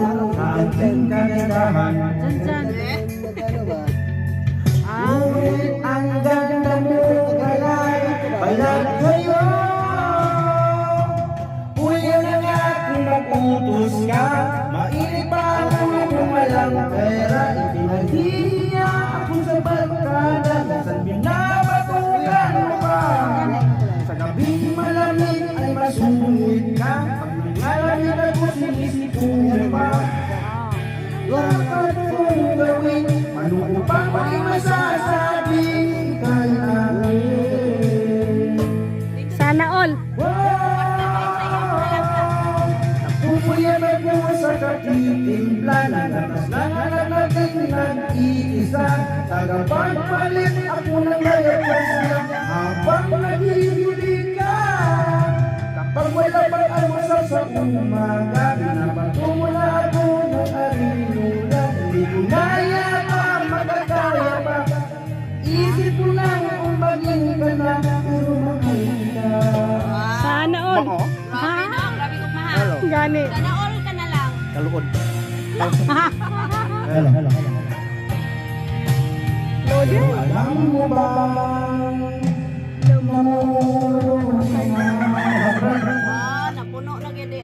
ating kagandahan. Ngunit ang ganda mo galay balag kayo. Kuya na nga kung naputos ka, mainit pa ako kung walang pera. Ibinahiya ako sa barkada, minsan binabatulan mo pa. Sa gabing malamig ay masungit ka, pag nangalamig ako sinisipon pa. Dapat kong gawin, ano ko pa may masasabi kay akin. Sana all. Napupuyan ako sa katitimpla, nalatas lang ang nating nag-iisa. Tagapagpalit ako ng layas lang habang naghihilig ka. Kapag wala pang almusal sa umaga, binabato mo na ako ng arinula. Hindi ko naya pa, magkakaya pa. Isip ko lang kung maging ka na, pero makita. Sana all. Grabe no, grabe kong mahal. Gani. Sana all ka na lang. Kaluod. Hello. Loaded. Alam mo ba, namumuro ka na,